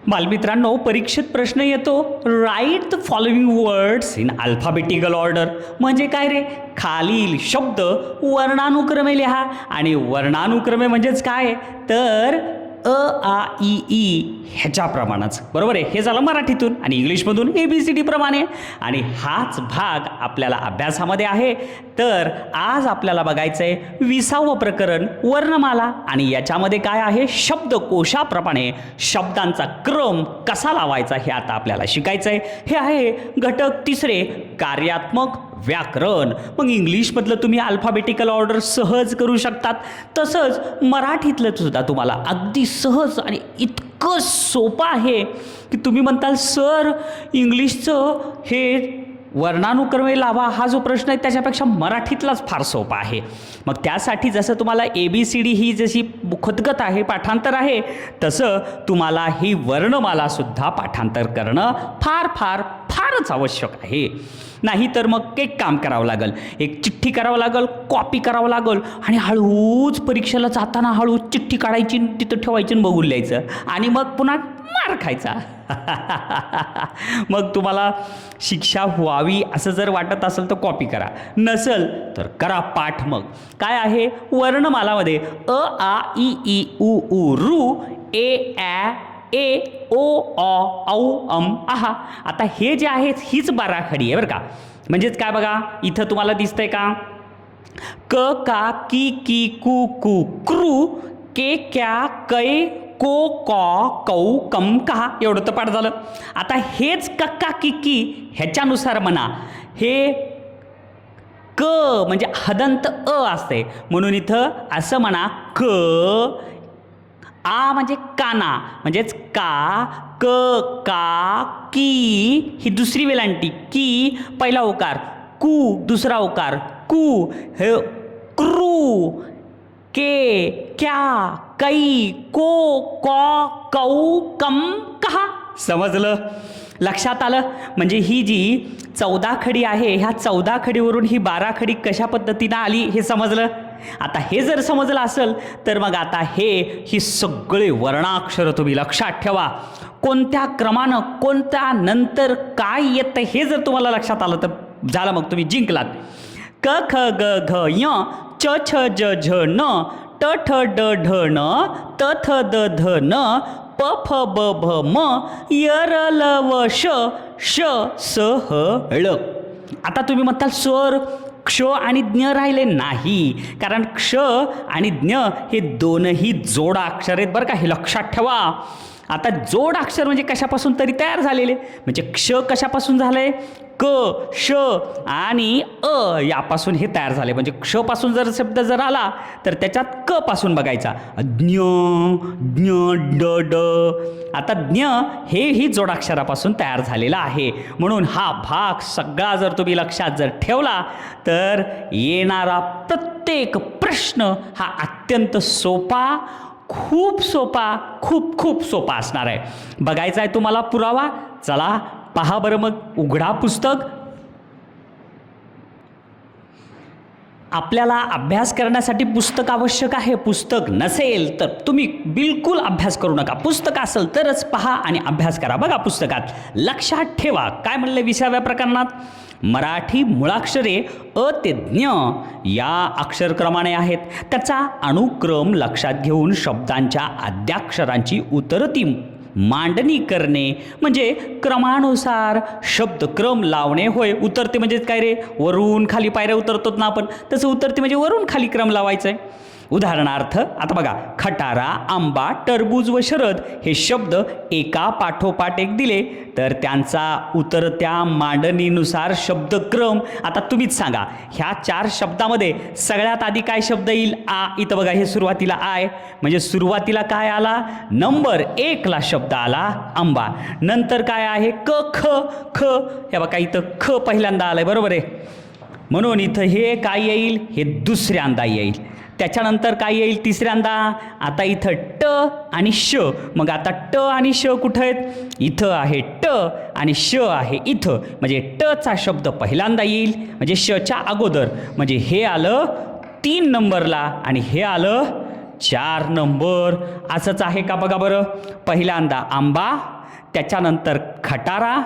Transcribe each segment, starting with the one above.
बालमित्रांनो, परीक्षेत प्रश्न येतो, write the following words in alphabetical order. म्हणजे काय रे? खालील शब्द वर्णानुक्रमे लिहा. आणि वर्णानुक्रमे म्हणजेच काय तर अ आ इ ई ह्याच्याप्रमाणेच, बरोबर आहे. हे झालं मराठीतून. आणि इंग्लिशमधून ABCD प्रमाणे. आणि हाच भाग आपल्याला अभ्यासामध्ये आहे. तर आज आपल्याला बघायचं आहे 20वे प्रकरण वर्णमाला. आणि याच्यामध्ये काय आहे, शब्दकोशाप्रमाणे शब्दांचा क्रम कसा लावायचा हे आता आपल्याला शिकायचं आहे. हे आहे घटक तिसरे, कार्यात्मक व्याकरण. मग इंग्लिशमधलं तुम्ही अल्फाबेटिकल ऑर्डर सहज करू शकतात, तसंच मराठीतलं सुद्धा तुम्हाला अगदी सहज आणि इतकं सोपं आहे की तुम्ही म्हणताल सर इंग्लिशचं हे वर्णानुक्रमे लावा हा जो प्रश्न आहे त्याच्यापेक्षा मराठीतलाच फार सोपा आहे. मग त्यासाठी जसं तुम्हाला ABCD ही जशी मुखोद्गत आहे, पाठांतर आहे, तसं तुम्हाला ही वर्णमालासुद्धा पाठांतर करणं फार फार फारच आवश्यक आहे. नाही तर मग एक काम करावं लागेल, एक चिठ्ठी करावं लागेल, कॉपी करावं लागेल आणि हळूच परीक्षेला जाताना हळूच चिठ्ठी काढायची, तिथं ठेवायची, बघून लिहायचं आणि मग पुन्हा मार खायचा. मग तुम्हाला शिक्षा व्हावी असं जर वाटत असेल तर कॉपी करा, नसेल तर करा पाठ. मग काय आहे वर्णमालामध्ये अ आ इ ई उ ऊ रू ए ॲ ए ओ ऑ औ अम आहा. आता हे जे आहे हीच बाराखडी आहे बरं का. म्हणजेच काय बघा, इथं तुम्हाला दिसतंय का, क का की की कू कू क्रू के क्या कै को कॉ कौ कम कहा, एवढं तर पाठ झालं. आता हेच कक्का किकी ह्याच्यानुसार म्हणा, हे क म्हणजे हदंत अ असते म्हणून इथं असं म्हणा क. आ म्हणजे काना म्हणजेच का, क का की ही दुसरी वेलांटी, की पहिला उकार, कू दुसरा उकार कू, हे क्रू, के क्या कै को कॉ कौ कम कहा. समजलं, लक्षात आलं. म्हणजे ही जी 14 खडी आहे, ह्या 14 खडीवरून ही 12 खडी कशा पद्धतीनं आली हे समजलं. आता हे जर समजलं असेल तर मग आता ही सगळे वर्णाक्षर तुम्ही लक्षात ठेवा. कोणत्या क्रमानं कोणत्या नंतर काय येतं हे जर तुम्हाला लक्षात आलं तर झालं, मग तुम्ही जिंकलात. क ख ग घ य च छ ज झ न ट ठ ड ढ न त थ द ध न प फ ब भ म य र ल व श श स ह ळ. आता तुम्ही म्हणताल सर क्ष आणि ज्ञ राहिले नाही, कारण क्ष आणि ज्ञ हे दोनही जोडाक्षर आहेत बरं का, हे लक्षात ठेवा. आता जोडाक्षर म्हणजे कशापासून तरी तयार झालेले, म्हणजे क्ष कशापासून झालंय, क श आणि अ यापासून हे तयार झाले. म्हणजे क्ष पासून जर शब्द जर आला तर त्याच्यात क पासून बघायचा, ज्ञ ज्ञ ड ड. आता ज्ञ हे ही जोडाक्षरापासून तयार झालेला आहे. म्हणून हा भाग सगळा जर तुम्ही लक्षात जर ठेवला तर येणारा प्रत्येक प्रश्न हा अत्यंत सोपा, खूप सोपा, खूप खूप सोपा असणार आहे. बघायचा आहे तुम्हाला पुरावा. चला पहा बरं, मग उघडा पुस्तक. आपल्याला अभ्यास करण्यासाठी पुस्तक आवश्यक आहे. पुस्तक नसेल तर तुम्ही बिलकुल अभ्यास करू नका. पुस्तक असेल तरच पहा आणि अभ्यास करा. बघा पुस्तकात लक्षात ठेवा काय म्हणले 20व्या प्रकरणात, मराठी मुळाक्षरे अ ते ज्ञ या अक्षरक्रमाने आहेत. त्याचा अनुक्रम लक्षात घेऊन शब्दांच्या आद्याक्षरांची उतरती मांडणी करणे म्हणजे क्रमानुसार शब्दक्रम लावणे होय. उतरते म्हणजेच काय रे, वरून खाली पायऱ्या उतरतोत ना आपण, तसं उतरते म्हणजे वरून खाली क्रम लावायचं आहे. उदाहरणार्थ आता बघा, खटारा, आंबा, टरबूज व शरद हे शब्द एका पाठोपाठ एक दिले तर त्यांचा उतरत्या मांडणीनुसार शब्दक्रम. आता तुम्हीच सांगा, ह्या 4 शब्दामध्ये सगळ्यात आधी काय शब्द येईल, आ. इथं बघा हे सुरुवातीला आय, म्हणजे सुरुवातीला काय आला, नंबर 1ला शब्द आला आंबा. नंतर काय आहे, क ख ख, हे बघा इथं ख पहिल्यांदा आलंय, बरोबर आहे. म्हणून इथं हे काय येईल, हे दुसऱ्यांदा येईल. त्याच्यानंतर काय येईल, तिसऱ्यांदा. आता इथं ट आणि श, मग आता ट आणि श कुठं आहेत, इथं आहे ट आणि श आहे इथं, म्हणजे ट चा शब्द पहिल्यांदा येईल, म्हणजे श च्या अगोदर. म्हणजे हे आलं 3 नंबरला आणि हे आलं 4 नंबर. असंच आहे का बघा बरं, पहिल्यांदा आंबा, त्याच्यानंतर खटारा,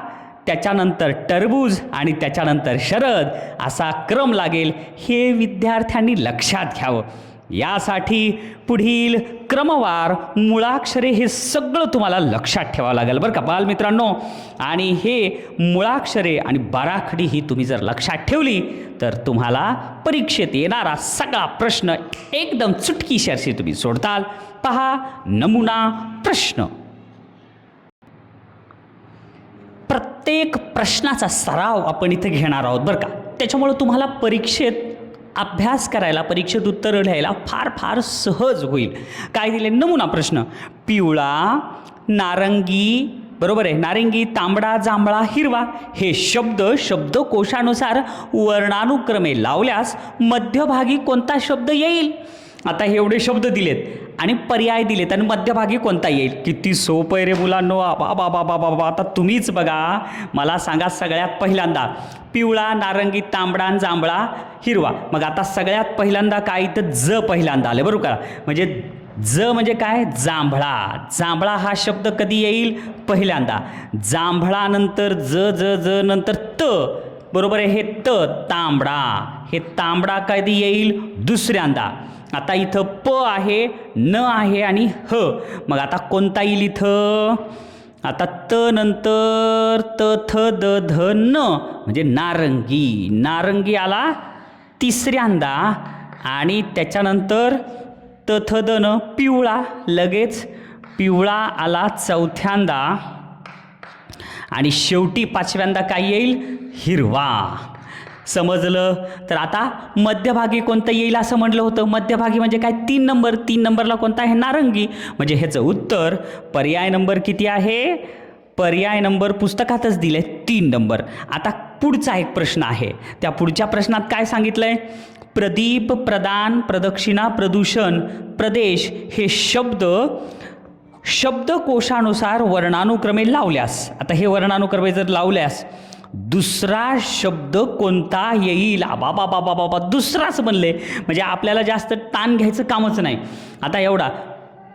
त्याच्यानंतर टरबूज आणि त्याच्यानंतर शरद असा क्रम लागेल. हे विद्यार्थ्यांनी लक्षात घ्यावं. यासाठी पुढील क्रमवार मुळाक्षरे हे सगळं तुम्हाला लक्षात ठेवावं लागेल बरं का बालमित्रांनो. आणि हे मुळाक्षरे आणि बाराखडी ही तुम्ही जर लक्षात ठेवली तर तुम्हाला परीक्षेत येणारा सगळा प्रश्न एकदम चुटकीसरशी तुम्ही सोडताल. पहा नमुना प्रश्न. प्रत्येक प्रश्नाचा सराव आपण इथे घेणार आहोत बरं का. त्याच्यामुळं तुम्हाला परीक्षेत अभ्यास करायला, परीक्षेत उत्तरं लिहायला फार फार सहज होईल. काय दिले नमुना प्रश्न. पिवळा, नारंगी, बरोबर आहे, नारंगी, तांबडा, जांभळा, हिरवा हे शब्द शब्दकोशानुसार वर्णानुक्रमे लावल्यास मध्यभागी कोणता शब्द येईल. आता हे एवढे शब्द दिलेत आणि पर्याय दिलेत आणि मध्यभागी कोणता येईल. किती सोपं आहे रे मुलांनो. बाबा बाबा बाबा आता तुम्हीच बघा, मला सांगा सगळ्यात पहिल्यांदा पिवळा, नारंगी, तांबडा, जांभळा, हिरवा. मग आता सगळ्यात पहिल्यांदा काय इथं ज पहिल्यांदा आले बरोबर का. म्हणजे ज म्हणजे काय, जांभळा. जांभळा हा शब्द कधी येईल, पहिल्यांदा. जांभळानंतर ज ज ज नंतर त, बरोबर आहे, हे त तांबडा. हे तांबडा कधी येईल, दुसऱ्यांदा. आता इथं प आहे, न आहे आणि ह. मग आता कोणता येईल इथं. आता त नंतर त थ द ध न म्हणजे नारंगी. नारंगी आला तिसऱ्यांदा आणि त्याच्यानंतर त थ द न पिवळा. लगेच पिवळा आला चौथ्यांदा आणि शेवटी पाचव्यांदा काय येईल, हिरवा. समजलं. तर आता मध्यभागी कोणतं येईल असं म्हटलं होतं. मध्यभागी म्हणजे काय, 3 नंबर. 3 नंबरला कोणता आहे, नारंगी. म्हणजे ह्याचं उत्तर पर्याय नंबर किती आहे, पर्याय नंबर पुस्तकातच दिले 3 नंबर. आता पुढचा एक प्रश्न आहे. त्या पुढच्या प्रश्नात काय सांगितलंय, प्रदीप, प्रदान, प्रदक्षिणा, प्रदूषण, प्रदेश हे शब्द शब्दकोशानुसार वर्णानुक्रमे लावल्यास. आता हे वर्णानुक्रमे जर लावल्यास दुसरा शब्द कोणता येईल. बाबा बाबा बाबा दुसराच म्हणले म्हणजे आपल्याला जास्त ताण घ्यायचं कामच नाही. आता एवढा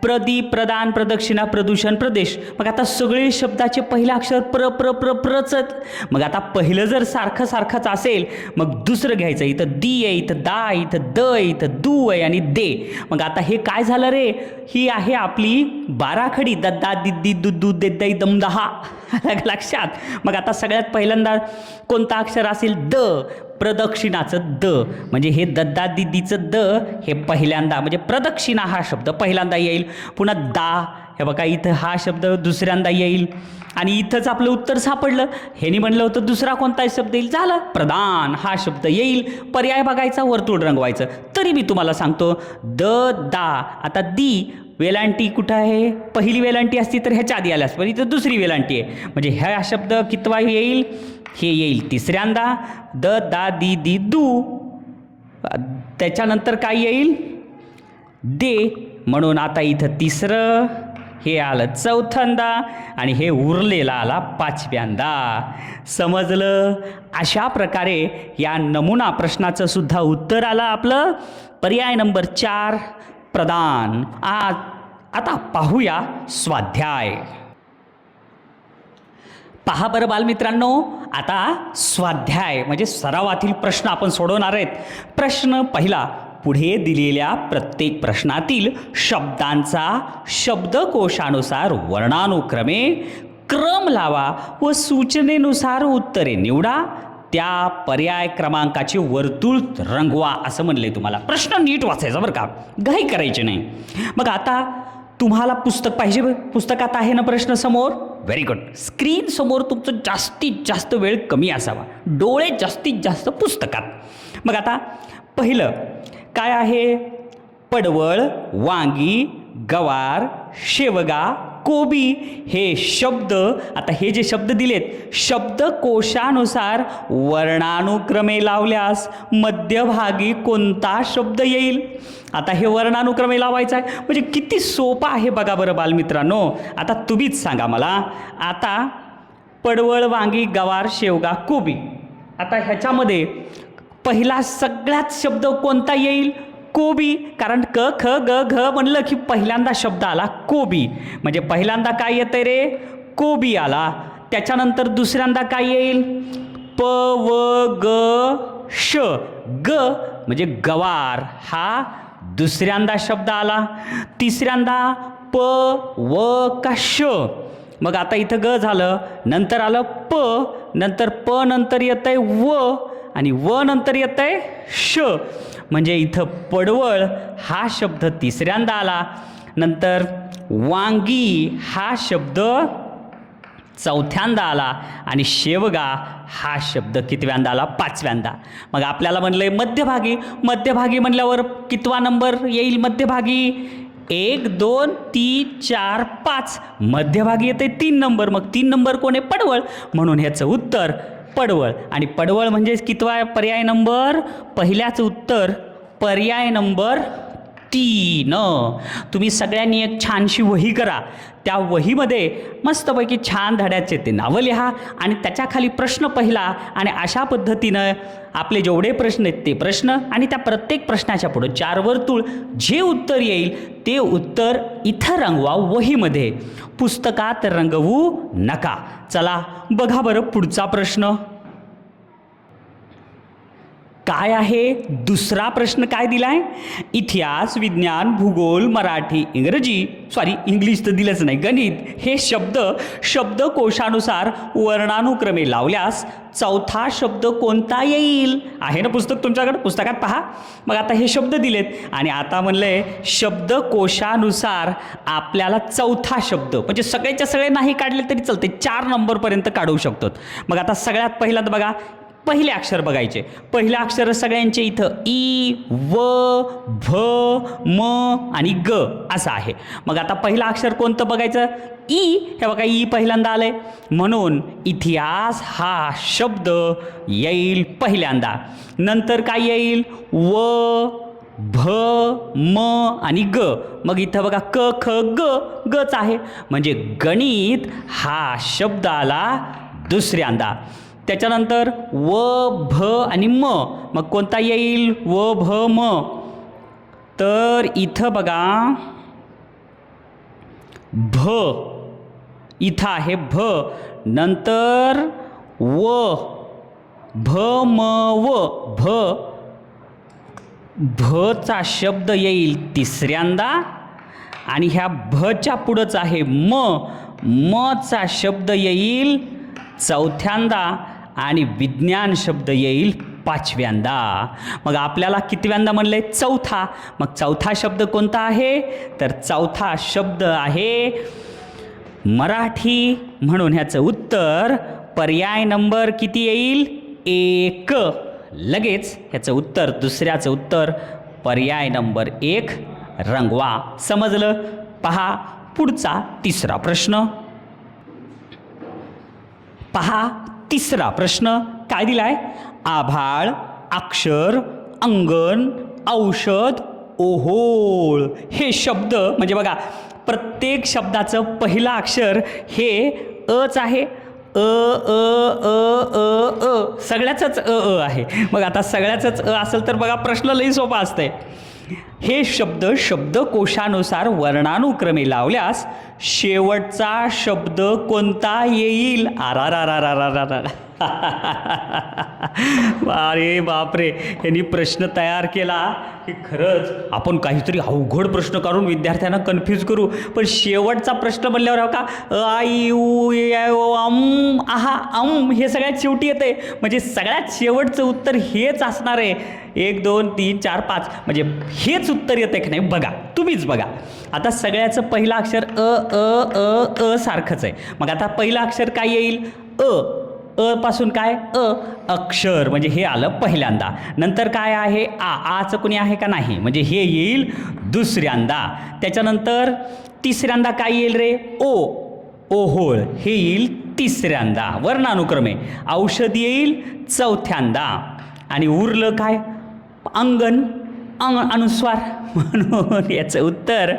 प्रदीप, प्रदान, प्रदक्षिणा, प्रदूषण, प्रदेश. मग आता सगळे शब्दाचे पहिलं अक्षर प्र प्र प्र प्रच. मग आता पहिलं जर सारखं सारखंच असेल मग दुसरं घ्यायचं. इथं दी आहे, इथं दा, इथं द, इथं दू आहे आणि दे. मग आता हे काय झालं रे, ही आहे आपली बाराखडी. दद्दा, दिद्दी, दुद्दू, देद्दाई, दमदहा. लक्षात. मग आता सगळ्यात पहिल्यांदा कोणतं अक्षर असेल, द. प्रदक्षिणाचं द म्हणजे हे दद्दा दिद्दीचं द हे पहिल्यांदा म्हणजे प्रदक्षिणा हा शब्द पहिल्यांदा येईल. पुन्हा दा, हे बघा इथं हा शब्द दुसऱ्यांदा येईल. आणि इथंच आपलं उत्तर सापडलं. ह्यानी म्हणलं होतं दुसरा कोणता शब्द येईल, झालं प्रदान हा शब्द येईल. पर्याय बघायचा, वर्तुळ रंगवायचं. तरी मी तुम्हाला सांगतो द दा. आता दी वेलांटी कुठं आहे, पहिली वेलांटी असती तर ह्याच्या आधी आल्यास, पण इथं दुसरी वेलांटी आहे. म्हणजे ह्या शब्द कितवा येईल, हे येईल तिसऱ्यांदा. द दा दी दी दू. त्याच्यानंतर काय येईल, दे. म्हणून आता इथं तिसरं, हे आलं चौथ्यांदा आणि हे उरलेला आला पाचव्यांदा. समजलं. अशा प्रकारे या नमुना प्रश्नाचं सुद्धा उत्तर आलं आपलं पर्याय नंबर 4 प्रदान. आता पाहूया स्वाध्याय. पहा बरं बालमित्रांनो, आता स्वाध्याय म्हणजे सरावातील प्रश्न आपण सोडवणार आहेत. प्रश्न पहिला, पुढे दिलेल्या प्रत्येक प्रश्नातील शब्दांचा शब्दकोशानुसार वर्णानुक्रमे क्रम लावा व सूचनेनुसार उत्तरे निवडा. त्या पर्याय क्रमांकाचे वर्तुळ रंगवा असं म्हणले तुम्हाला. प्रश्न नीट वाचायचा बरं का, घाई करायची नाही. मग आता तुम्हाला पुस्तक पाहिजे, पुस्तकात आहे ना प्रश्न समोर. Very good. स्क्रीन समोर तुमचं जास्तीत जास्त वेळ कमी असावा, डोळे जास्तीत जास्त पुस्तकात. मग आता पहिलं काय आहे, पडवळ, वांगी, गवार, शेवगा, कोबी हे शब्द. आता हे जे शब्द दिलेत शब्दकोशानुसार वर्णानुक्रमे लावल्यास मध्यभागी कोणता शब्द येईल. आता हे वर्णानुक्रमे लावायचं आहे म्हणजे किती सोपं आहे बघा बरं बालमित्रांनो. आता तुम्हीच सांगा मला. आता पडवळ, वांगी, गवार, शेवगा, कोबी. आता ह्याच्यामध्ये पहिला सगळ्यात शब्द कोणता येईल, कोबी. कारण क ख ग घ म्हणलं की पहिल्यांदा शब्द आला कोबी. म्हणजे पहिल्यांदा काय येतंय रे, कोबी आला. त्याच्यानंतर दुसऱ्यांदा काय येईल? प व ग श, ग म्हणजे गवार हा दुसऱ्यांदा शब्द आला. तिसऱ्यांदा प व का श, मग आता इथं ग झालं, नंतर आलं प, नंतर प नंतर येतंय व आणि व नंतर येतंय श, म्हणजे इथं पडवळ हा शब्द तिसऱ्यांदा आला. नंतर वांगी हा शब्द चौथ्यांदा आला आणि शेवगा हा शब्द कितव्यांदा आला? पाचव्यांदा. मग आपल्याला म्हणलंय मध्यभागी, मध्यभागी म्हणल्यावर कितवा नंबर येईल मध्यभागी? 1 2 3 4 5, मध्यभागी येते 3 नंबर. मग 3 नंबर कोण आहे? पडवळ, म्हणून ह्याचं उत्तर पडवळ. आणि पडवळ म्हणजे कितवा पर्याय नंबर? पहिल्याच उत्तर पर्याय नंबर 3. तुम्ही सगळ्यांनी एक छानशी वही करा, त्या वहीमध्ये मस्तपैकी छान धड्याचे ते नावं लिहा आणि त्याच्याखाली प्रश्न पहिला, आणि अशा पद्धतीनं आपले जेवढे प्रश्न आहेत ते प्रश्न आणि त्या प्रत्येक प्रश्नाच्या पुढं 4 वर्तुळ, जे उत्तर येईल ते उत्तर इथं रंगवा वहीमध्ये, पुस्तकात रंगवू नका. चला बघा बरं पुढचा प्रश्न काय आहे? दुसरा प्रश्न काय दिलाय? इतिहास, विज्ञान, भूगोल, मराठी, इंग्लिश तर दिलंच नाही, गणित हे शब्दकोशानुसार वर्णानुक्रमे लावल्यास चौथा शब्द कोणता येईल? आहे ना पुस्तक तुमच्याकडे? पुस्तकात पहा. मग आता हे शब्द दिलेत आणि आता म्हणलंय शब्दकोशानुसार आपल्याला चौथा शब्द, म्हणजे सगळेच्या सगळे नाही काढले तरी चालते, 4 नंबरपर्यंत काढू शकतो. मग आता सगळ्यात पहिल्यांदा बघा, पहिले अक्षर बघायचे. पहिले अक्षर सगळ्यांचे इथं ई, व, भ, म आणि ग असं आहे. मग आता पहिलं अक्षर कोणतं बघायचं? ई. हे बघा ई पहिल्यांदा आलंय, म्हणून इतिहास हा शब्द येईल पहिल्यांदा. नंतर काय येईल? व, भ, म आणि ग. मग इथं बघा क, ख, गच आहे, म्हणजे गणित हा शब्द आला दुसऱ्यांदा. त्याच्यानंतर व, भ आणि म, मग कोणता येईल? व, भ, म. तर इथं बघा भ इथं आहे भ, नंतर व, भ, म, व, भचा शब्द येईल तिसऱ्यांदा आणि ह्या भच्या पुढंच आहे मचा शब्द येईल चौथ्यांदा आणि विज्ञान शब्द येईल पाचव्यांदा. मग आपल्याला कितव्यांदा म्हणलंय? चौथा. मग चौथा शब्द कोणता आहे? तर चौथा शब्द आहे मराठी, म्हणून ह्याचं उत्तर पर्याय नंबर किती येईल? 1. लगेच ह्याचं उत्तर, दुसऱ्याचं उत्तर पर्याय नंबर 1 रंगवा. समजलं? पहा पुढचा तिसरा प्रश्न. पहा तिसरा प्रश्न काय दिलाय? आभाळ, अक्षर, अंगण, औषध, ओहोळ हे शब्द, म्हणजे बघा प्रत्येक शब्दाचं पहिलं अक्षर हे अच आहे. सगळ्याचंच आहे. मग आता सगळ्याचंच असेल तर बघा प्रश्न लई सोपा असतंय. हे शब्द शब्दकोशानुसार वर्णानुक्रमे लावल्यास शेवटचा शब्द कोणता येईल? अरे बापरे, यांनी प्रश्न तयार केला की खरंच आपण काहीतरी अवघड प्रश्न काढून विद्यार्थ्यांना कन्फ्यूज करू. पण शेवटचा प्रश्न म्हणल्यावर हो का आई उ अम आहा अम हे सगळ्यात शेवटी येते, म्हणजे सगळ्यात शेवटचं उत्तर हेच असणार आहे. 1 2 3 4 5 म्हणजे हेच उत्तर येते की नाही बघा, तुम्हीच बघा. आता सगळ्याचं पहिलं अक्षर अ सारखंच आहे. मग आता पहिलं अक्षर काय येईल? अ पासून काय? अक्षर, म्हणजे हे आलं पहिल्यांदा. नंतर काय आहे? आचं कुणी आहे का? नाही, म्हणजे हे येईल दुसऱ्यांदा. त्याच्यानंतर तिसऱ्यांदा काय येईल रे? ओहोळ हे येईल तिसऱ्यांदा वर्णानुक्रमे. औषध येईल चौथ्यांदा आणि उरलं काय? अंगण, अनुस्वार, म्हणून याचं उत्तर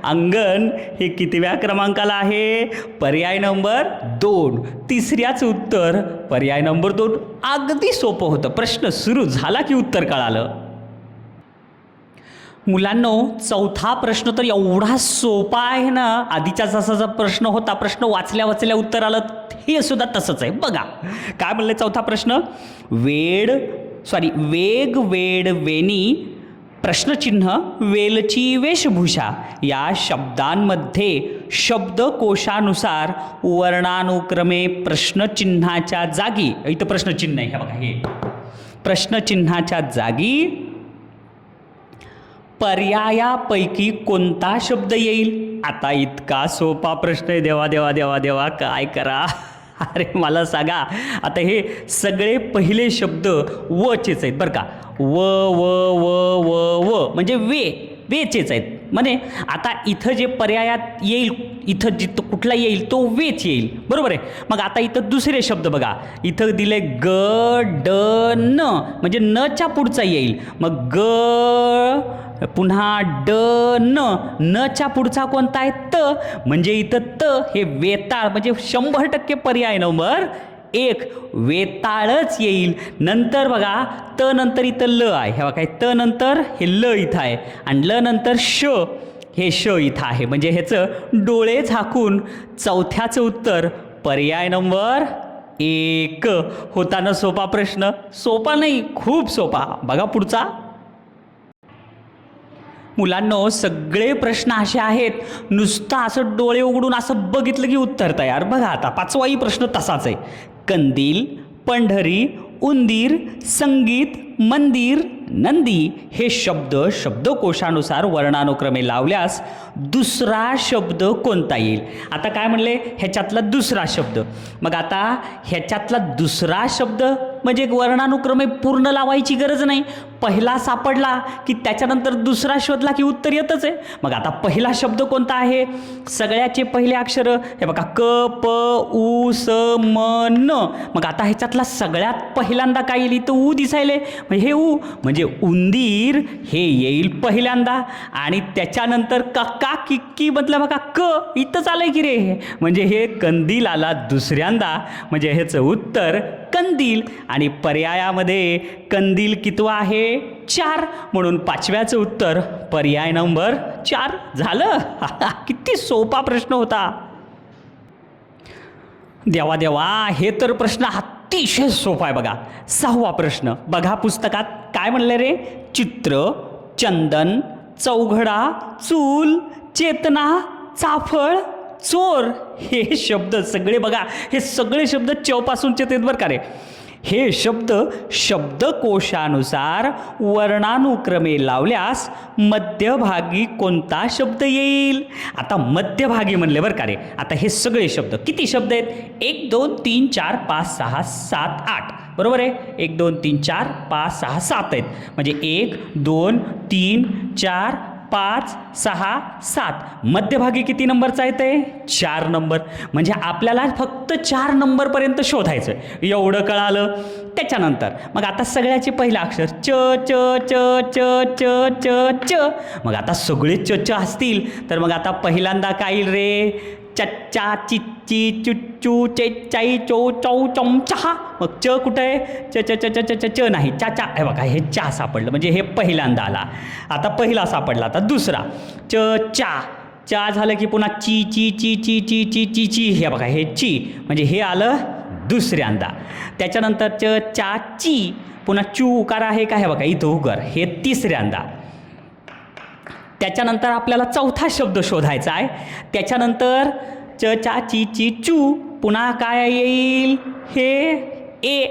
अंगण हे कितव्या क्रमांकाला आहे? पर्याय नंबर 2. तिसऱ्याचं उत्तर पर्याय नंबर 2. अगदी सोपं होतं. प्रश्न सुरू झाला की उत्तर कळालं. मुलांनो, चौथा प्रश्न तर एवढा सोपा आहे ना. आधीच्या जसा प्रश्न होता, प्रश्न वाचल्या वाचल्या उत्तर आलं, हे सुद्धा तसंच आहे. बघा काय म्हणले चौथा प्रश्न. वेग वेड वेणी प्रश्नचिन्ह वेलची वेशभूषा या शब्दांमध्ये शब्दकोशानुसार वर्णानुक्रमे प्रश्नचिन्हाच्या जागी, इथं प्रश्नचिन्ह आहे, हे बघा, हे प्रश्नचिन्हाच्या जागी पर्यायापैकी कोणता शब्द येईल. आता इतका सोपा प्रश्न आहे. देवा देवा देवा देवा, काय करा. अरे मला सांगा, आता हे सगळे पहिले शब्द वचेच आहेत बरं का. व व व व व म्हणजे वेचेच आहेत. म्हणजे आता इथं जे पर्यायात येईल, इथं जिथं कुठला येईल तो वेच येईल, बरोबर आहे. मग आता इथं दुसरे शब्द बघा, इथं दिले ग ड न, म्हणजे नच्या पुढचा येईल. मग ग पुन्हा ड नच्या पुढचा कोणता आहे, त, म्हणजे इथं त हे वेताळ, म्हणजे 100% पर्याय नंबर 1 वेताळच येईल. नंतर बघा त नंतर इथं ल आहे, हे बघा त नंतर हे ल इथं आहे, आणि ल नंतर श, हे श इथं आहे. म्हणजे ह्याचं डोळे झाकून चौथ्याचं उत्तर पर्याय नंबर 1 होता ना. सोपा प्रश्न, सोपा नाही, खूप सोपा. बघा पुढचा. मुलांनो, सगळे प्रश्न असे आहेत, नुसतं असं डोळे उघडून असं बघितलं की उत्तर तयार. बघा आता पाचवाही प्रश्न तसाच आहे. कंदील, पंढरी, उंदीर, संगीत, मंदिर, नंदी हे शब्द शब्दकोशानुसार वर्णानुक्रमे लावल्यास दुसरा शब्द कोणता येईल. आता काय म्हणले, ह्याच्यातला दुसरा शब्द. मग आता ह्याच्यातला दुसरा शब्द म्हणजे वर्णानुक्रमे पूर्ण लावायची गरज नाही. पहिला सापडला की त्याच्यानंतर दुसरा शोधला की उत्तर येतच आहे. मग आता पहिला शब्द कोणता आहे, सगळ्याचे पहिले अक्षर हे बघा, क प उ स म न. मग आता ह्याच्यातला सगळ्यात पहिल्यांदा काय येईल, इथं उ दिसायले, म्हणजे हे उ म्हणजे उंदीर हे येईल पहिल्यांदा. आणि त्याच्यानंतर का की म्हटलं बघा, क इथंच आलंय की रे, म्हणजे हे कंदील आला दुसऱ्यांदा, म्हणजे ह्याचं उत्तर कंदील. आणि पर्यायामध्ये कंदील कितवा आहे, 4, म्हणून पाचव्याचं उत्तर पर्याय नंबर 4 झालं. किती सोपा प्रश्न होता. देवा देवा, हे तर प्रश्न अतिशय सोपा आहे. बघा सहावा प्रश्न, बघा पुस्तकात काय म्हणलं रे. चित्र, चंदन, चौघडा, चूल, चेतना, चाफळ, चोर हे शब्द सगळे बघा, हे सगळे शब्द च पासूनचे आहेत बरं का रे. हे शब्द शब्दकोशानुसार वर्णानुक्रमे लावल्यास मध्यभागी कोणता शब्द येईल. आता मध्यभागी म्हणले बरं का रे. आता हे सगळे शब्द किती शब्द आहेत, 1 2 3 4 5 6 7 8, बरोबर आहे. 1 2 3 4 5 6 7 आहेत, म्हणजे 1 2 3 4 5 6 7. मध्यभागी किती नंबरचा आहे ते, 4 नंबर. म्हणजे आपल्याला फक्त 4 नंबरपर्यंत शोधायचं, एवढं कळालं. त्याच्यानंतर मग आता सगळ्याचे पहिलं अक्षर च च च च च च च. मग आता सगळे च च असतील तर मग आता पहिल्यांदा काय येईल रे, चच्चा चिच्ची चुच्चू चेचाई चौ चौ चमचा. मग च कुठं आहे, च च च च च च च नाही, चा. हे बघा हे चा सापडलं, म्हणजे हे पहिल्यांदा आला. आता पहिला सापडला, आता दुसरा च चा झालं की पुन्हा ची ची ची ची ची ची ची ची. हे बघा हे ची, म्हणजे हे आलं दुसऱ्यांदा. त्याच्यानंतर च चा ची, पुन्हा चू उकार आहे का, हे बघा इथं उकार, हे तिसऱ्यांदा. त्याच्यानंतर आपल्याला चौथा शब्द शोधायचा आहे. त्याच्यानंतर च चा ची ची चू, पुन्हा काय येईल, हे ए,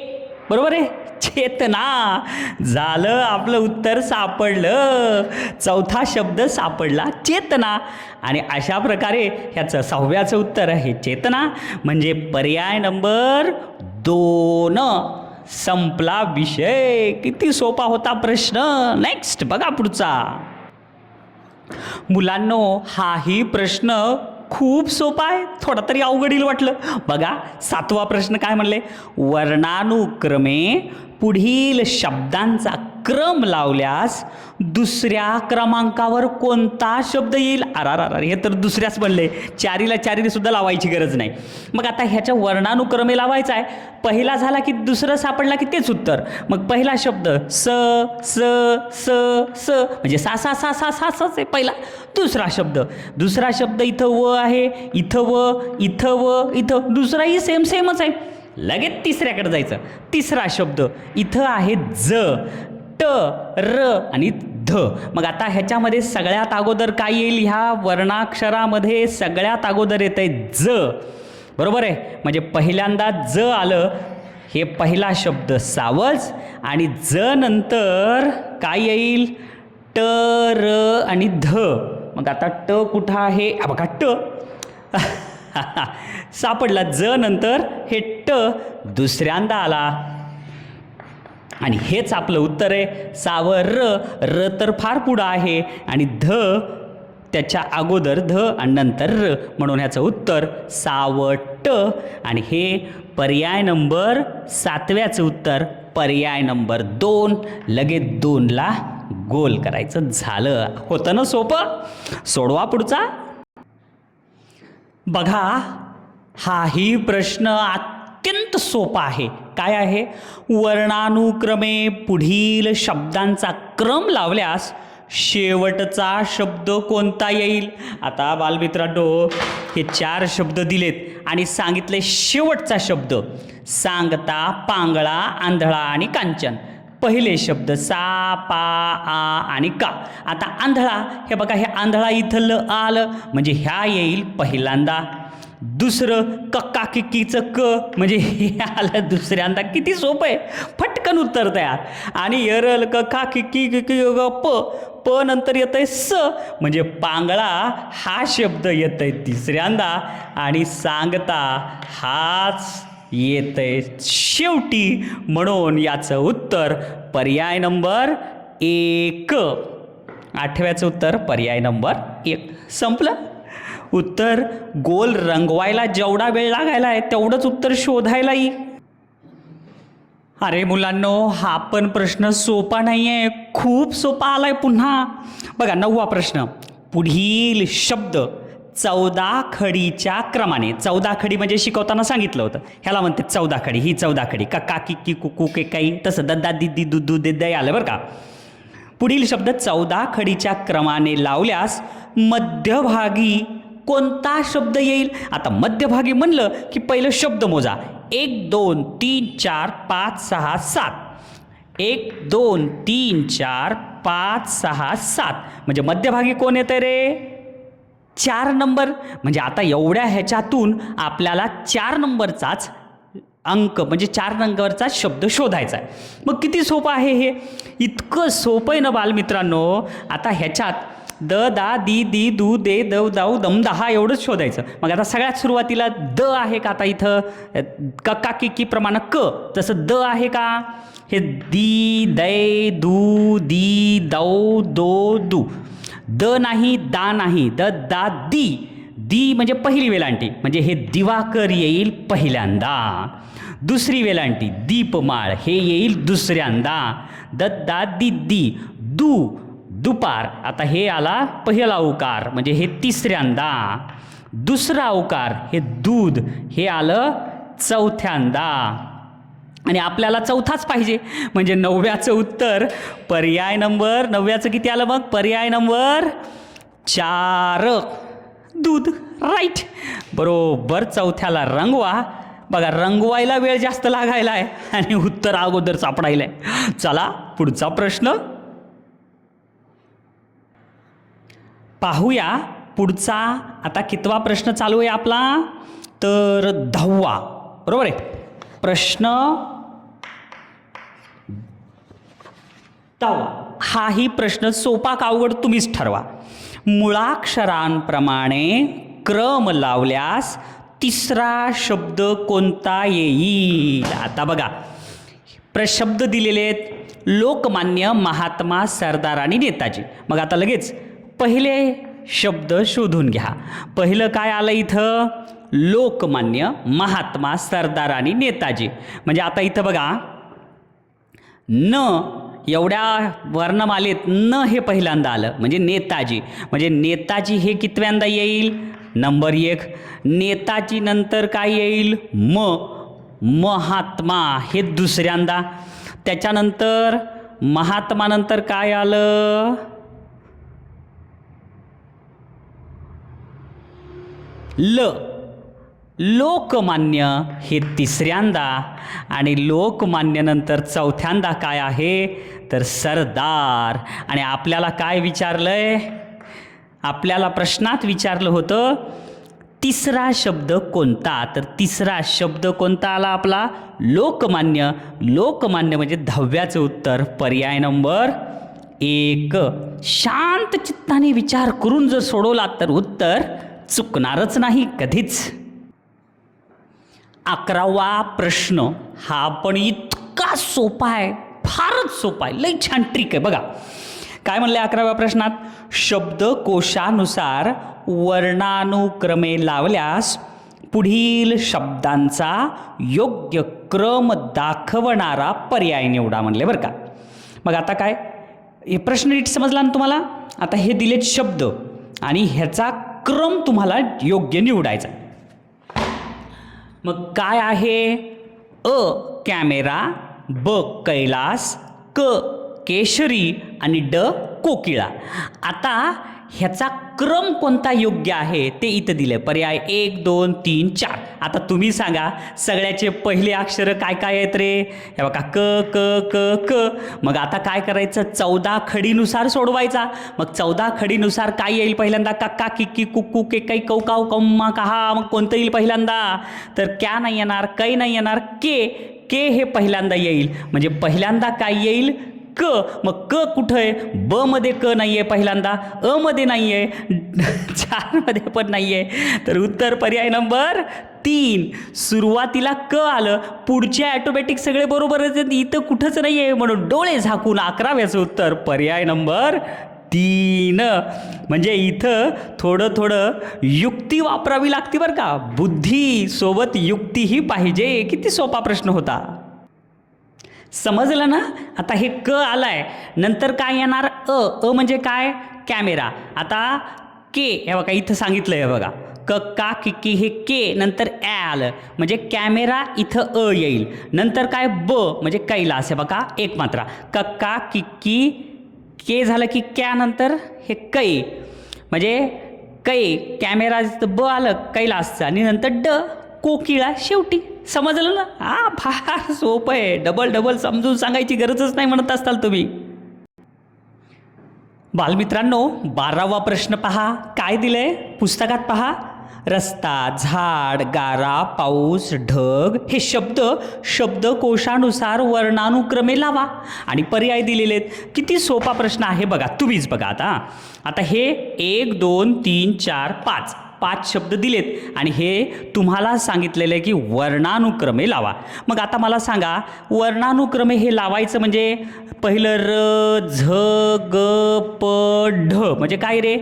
बरोबर आहे, चेतना. झालं, आपलं उत्तर सापडलं. चौथा शब्द सापडला, चेतना. आणि अशा प्रकारे ह्याचं सहाव्याचं उत्तर आहे चेतना, म्हणजे पर्याय नंबर 2. संपला विषय. किती सोपा होता प्रश्न. नेक्स्ट बघा पुढचा. मुलांनो, हाही प्रश्न खूप सोपा आहे, थोडा तरी अवघडील वाटलं. बघा 7वा प्रश्न काय म्हणले, वर्णानुक्रमे पुढील शब्दांचा क्रम लावल्यास दुसऱ्या क्रमांकावर कोणता शब्द येईल? अरारार, हे तर दुसऱ्याच बनले, चारीला चारीने सुद्धा लावायची गरज नाही. मग आता ह्याच्या वर्णानुक्रमे लावायचा आहे. पहिला झाला की दुसरं सापडला की तेच उत्तर. मग पहिला शब्द स स स स म्हणजे सा सा सा सा सा सच आहे पहिला. दुसरा शब्द इथं व आहे, इथं व इथं दुसराही सेमच आहे. लगेच तिसऱ्याकडे जायचं. तिसरा शब्द इथं आहे ज, ट, र आणि ध. मग आता ह्याच्यामध्ये सगळ्यात अगोदर काय येईल? ह्या वर्णाक्षरामध्ये सगळ्यात अगोदर येत आहे ज. बरोबर आहे. म्हणजे पहिल्यांदा ज आलं, हे पहिला शब्द सावज, आणि ज नंतर काय येईल? ट, र आणि ध. मग आता ट कुठं आहे? बघा ट सापडला. ज नंतर हे ट दुसऱ्यांदा आला आणि हेच आपलं उत्तर आहे. सावर र तर फार पुढं आहे आणि ध त्याच्या अगोदर ध आणि नंतर र, म्हणून ह्याचं उत्तर सावट. आणि हे पर्याय नंबर 7व्याचं उत्तर पर्याय नंबर 2. लगेच 2ला गोल करायचं. झालं. होतं ना सोपं? सोडवा पुढचा. बघा, हाही प्रश्न अत्यंत सोपा आहे. काय आहे? वर्णानुक्रमे पुढील शब्दांचा क्रम लावल्यास शेवटचा शब्द कोणता येईल? आता बालमित्रांनो, हे 4 शब्द दिलेत आणि सांगितले शेवटचा शब्द. सांगता, पांगळा, आंधळा आणि कांचन. पहिले शब्द सा, पा, आ आणि का. आता आंधळा, हे बघा, हे आंधळा इथं ल आलं म्हणजे ह्या येईल पहिल्यांदा. दुसरं कक्का किक्कीचं क म्हणजे हे आलं दुसऱ्यांदा. किती सोपं आहे, फटकन उत्तर तयार. आणि यरल कक्का किक्की किक्की प नंतर येत आहे स म्हणजे पांगळा हा शब्द येत आहे तिसऱ्यांदा. आणि सांगता हाच येत आहे शेवटी, म्हणून याचं उत्तर पर्याय नंबर 1. 8व्याचं उत्तर पर्याय नंबर 1. संपलं उत्तर. गोल रंगवायला जेवढा वेळ लागायला आहे तेवढंच उत्तर शोधायलाही. अरे मुलांनो, हा पण प्रश्न सोपा नाही आहे, खूप सोपा आलाय पुन्हा. बघा 9वा प्रश्न. पुढील शब्द 14 खडीच्या क्रमाने. 14 खडी म्हणजे शिकवताना सांगितलं होतं, ह्याला म्हणते 14 खडी. ही 14 खडी. का की कुकू के काही तसं दद्दा दिदी दुधू दे आलं बरं का. पुढील शब्द 14 खडीच्या क्रमाने लावल्यास मध्यभागी कोणता शब्द येईल? आता मध्यभागी म्हणलं की पहिलं शब्द मोजा. 1 2 3 4 5 6 7. 1 2 3 4 5 6 7 म्हणजे मध्यभागी कोण येतं रे? 4 नंबर. म्हणजे आता एवढ्या ह्याच्यातून आपल्याला 4 नंबरचाच अंक म्हणजे 4 नंबरचा शब्द शोधायचा आहे. मग किती सोपं आहे हे? इतकं सोपं आहे ना बालमित्रांनो. आता ह्याच्यात द दा दी दी दू दे दव दाऊ दम दहा एवढंच शोधायचं. मग आता सगळ्यात सुरुवातीला द आहे का? आता इथं कक्का की प्रमाण क, तसं द आहे का? हे दी दै दू दी दौ दो दू. द नाही, दा नाही, द दा दी. दी म्हणजे पहिली वेलांटी म्हणजे हे दिवाकर येईल पहिल्यांदा. दुसरी वेलांटी दीपमाळ हे येईल दुसऱ्यांदा. दद्दा दिद्दी. दू दुपार, आता हे आला पहिला उकार म्हणजे हे तिसऱ्यांदा. दुसरा उकार हे दूध हे आलं चौथ्यांदा. आणि आपल्याला चौथाच पाहिजे म्हणजे 9व्याचं उत्तर पर्याय नंबर 9व्याचं किती आलं मग? पर्याय नंबर 4 दूध. राईट. बरोबर चौथ्याला रंगवा. बघा रंगवायला वेळ जास्त लागायला आहे आणि उत्तर अगोदर सापडायला आहे. चला पुढचा प्रश्न पाहूया. पुढचा आता कितवा प्रश्न चालू आहे आपला? तर 10वा. बरोबर आहे. प्रश्न 10वा. हाही प्रश्न सोपा का अवघड तुम्हीच ठरवा. मुळाक्षरांप्रमाणे क्रम लावल्यास तिसरा शब्द कोणता येईल? आता बघा प्रशब्द दिलेले आहेत. लोकमान्य, महात्मा, सरदार आणि नेताजी. मग आता लगेच पहिले शब्द शोधून घ्या. पहिलं काय आलं इथं? लोकमान्य, महात्मा, सरदार आणि नेताजी. म्हणजे आता इथं बघा न एवढ्या वर्णमालेत न हे पहिल्यांदा आलं, म्हणजे नेताजी. म्हणजे नेताजी हे कितव्यांदा येईल? नंबर 1. नेताजी नंतर काय येईल? महात्मा हे दुसऱ्यांदा. त्याच्यानंतर महात्मानंतर काय आलं? लोकमान्य हे तिसऱ्यांदा. आणि लोकमान्य नंतर चौथ्यांदा काय आहे? तर सरदार. आणि आपल्याला काय विचारलंय? आपल्याला प्रश्नात विचारलं होतं तिसरा शब्द कोणता? तर तिसरा शब्द कोणता आला आपला? लोकमान्य. लोकमान्य म्हणजे 10व्याचं उत्तर पर्याय नंबर 1. शांत चित्ताने विचार करून जर सोडवला तर उत्तर चुकणारच नाही कधीच. 11वा प्रश्न हा पण इतका सोपा आहे, फारच सोपा आहे, लई छान ट्रिक आहे. बघा काय म्हणले 11व्या प्रश्नात? शब्दकोशानुसार वर्णानुक्रमे लावल्यास पुढील शब्दांचा योग्य क्रम दाखवणारा पर्याय निवडा म्हणले बरं का. मग आता काय हे प्रश्न नीट समजला ना तुम्हाला? आता हे दिलेत शब्द आणि ह्याचा क्रम तुम्हाला योग्य निवडायचा. मग काय आहे? कॅमेरा, कैलास, केशरी आणि कोकिळा. आता ह्याचा क्रम कोणता योग्य आहे ते इथं दिले. पर्याय 1 2 3 4. आता तुम्ही सांगा सगळ्याचे पहिले अक्षर काय काय आहेत रे? हे बघा क. मग आता काय करायचं? 14 खडीनुसार सोडवायचा. मग 14 खडीनुसार काय येईल पहिल्यांदा? काका, किक्की, कुक्कू, केकाई, कौकाव, कम्मा, कहा. मग कोणतं येईल पहिल्यांदा? तर क्या नाही येणार, कै नाही येणार, के हे पहिल्यांदा येईल. म्हणजे पहिल्यांदा काय येईल? क. मग क कुठं आहे? ब मध्ये क नाही आहे पहिल्यांदा, अ मध्ये नाही आहे, 4 मध्ये पण नाही आहे. तर उत्तर पर्याय नंबर 3. सुरुवातीला क आलं, पुढचे ॲटोमॅटिक सगळे बरोबरच आहेत, इथं कुठंच नाही आहे. म्हणून डोळे झाकून 11व्याचं उत्तर पर्याय नंबर 3. म्हणजे इथं थोडं युक्ती वापरावी लागते बरं का. बुद्धी सोबत युक्तीही पाहिजे. किती सोपा प्रश्न होता, समजलं ना? आता हे क आलाय, नंतर काय येणार? अ म्हणजे काय? कॅमेरा. आता के, हे बघा इथं सांगितलं आहे बघा, का किक्की हे के, नंतर ॲ आलं म्हणजे कॅमेरा, इथं अ येईल. नंतर काय? ब म्हणजे कैलास. हे बघा एक मात्रा, का किक्की, के झालं की क्या, नंतर हे कै म्हणजे कै, कॅमेरा ब आलं कैलासचं, आणि नंतर कोकिळा शेवटी. समजलं ना? फार सोपं आहे. डबल समजून सांगायची गरजच नाही म्हणत असताल तुम्ही. बालमित्रांनो 12वा प्रश्न पहा काय दिलंय पुस्तकात. पहा, रस्ता, झाड, गारा, पाऊस, ढग हे शब्दकोशानुसार वर्णानुक्रमे लावा आणि पर्याय दिलेले आहेत. किती सोपा प्रश्न आहे बघा, तुम्हीच बघा. आता हे 1 2 3 4 5 शब्द दिलेत आणि हे तुम्हाला सांगितलेलं आहे की वर्णानुक्रमे लावा. मग आता मला सांगा वर्णानुक्रमे हे लावायचं म्हणजे पहिलं र, झ, ग, प, ढ म्हणजे काय रे?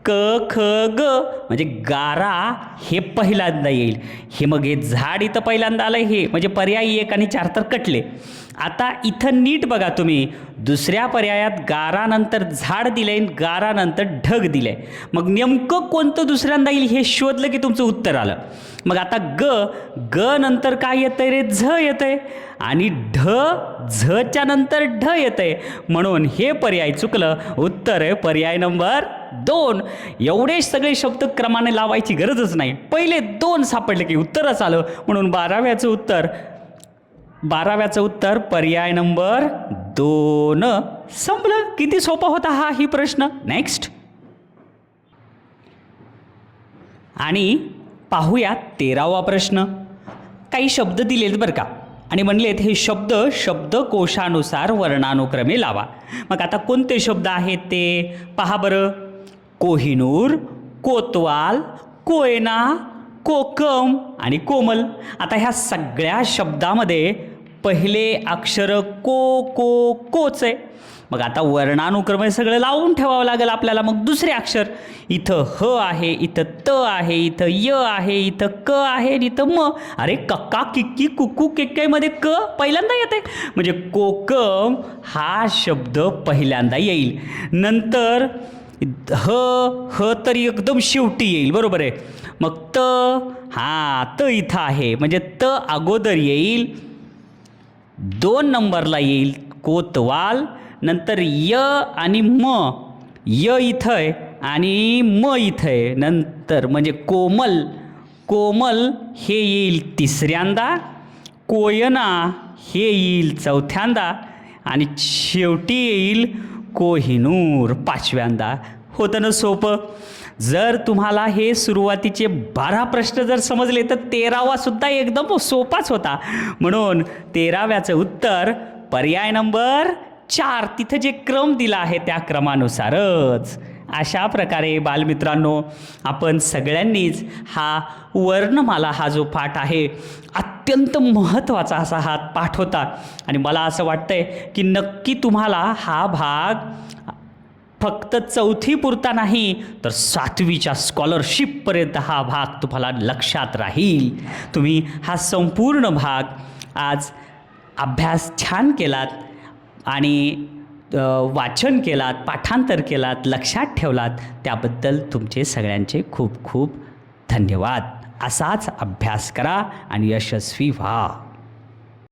क, ख, ग म्हणजे गारा हे पहिल्यांदा येईल. हे मग हे झाड इथं पहिल्यांदा आलं, हे म्हणजे पर्याय 1 आणि 4 तर कटले. आता इथं नीट बघा तुम्ही, दुसऱ्या पर्यायात गारानंतर झाड दिले, गारानंतर ढग दिले. मग नेमकं कोणतं दुसऱ्यांदा येईल हे शोधलं की तुमचं उत्तर आलं. मग आता ग नंतर काय येतंय रे? झ येतंय, आणि झच्या नंतर ढ येतंय, म्हणून हे पर्याय चुकलं. उत्तर आहे पर्याय नंबर 2. एवढे सगळे शब्द क्रमाने लावायची गरजच नाही, पहिले 2 सापडले की उत्तरच आलं. म्हणून 12व्याचं उत्तर पर्याय नंबर 2. संपलं. किती सोपा होता ही प्रश्न. नेक्स्ट आणि पाहूया 13वा प्रश्न. काही शब्द दिलेत बरं का आणि म्हणलेत हे शब्दकोशानुसार वर्णानुक्रमे लावा. मग आता कोणते शब्द आहेत ते पहा बरं. कोहिनूर, कोतवाल, कोयना, कोकम आणि कोमल. आता ह्या सगळ्या शब्दामध्ये पहिले अक्षर कोच आहे. मग आता वर्णानुक्रमे सगळं लावून ठेवावं लागेल आपल्याला. मग दुसरे अक्षर, इथं ह आहे, इथं त आहे, इथं य आहे, इथं क आहे, इथं म. अरे कक्का किक्की कुक्कू केक्काईमध्ये क पहिल्यांदा येते, म्हणजे कोकम हा शब्द पहिल्यांदा येईल. नंतर ह तर एकदम शेवटी येईल, बरोबर आहे. मग त इथं आहे, म्हणजे त अगोदर येईल, 2 नंबरला येईल कोतवाल. नंतर य आणि म, य इथं आहे आणि म इथं आहे. नंतर म्हणजे कोमल हे येईल तिसऱ्यांदा, कोयना हे येईल चौथ्यांदा आणि शेवटी येईल कोहिनूर पाचव्यांदा. होतं ना सोपं. जर तुम्हाला हे सुरुवातीचे 12 प्रश्न जर समजले तर 13वा सुद्धा एकदम सोपाच होता. म्हणून 13व्याचं उत्तर पर्याय नंबर 4, तिथं जे क्रम दिला आहे त्या क्रमानुसारच. अशा प्रकारे बालमित्रांनो, आपण सगळ्यांनीच हा वर्णमाला हा जो पाठ आहे अत्यंत महत्त्वाचा असा हा पाठ होता. आणि मला असं वाटतंय की नक्की तुम्हाला हा भाग फक्त 4थी पुरता नाही तर 7वीच्या स्कॉलरशिपपर्यंत हा भाग तुम्हाला लक्षात राहील. तुम्ही हा संपूर्ण भाग आज अभ्यास छान केलात आणि वाचन केलात, पाठांतर केलात, लक्षात ठेवलात, त्याबद्दल तुमचे सगळ्यांचे खूप खूप धन्यवाद. असाच अभ्यास करा आणि यशस्वी व्हा.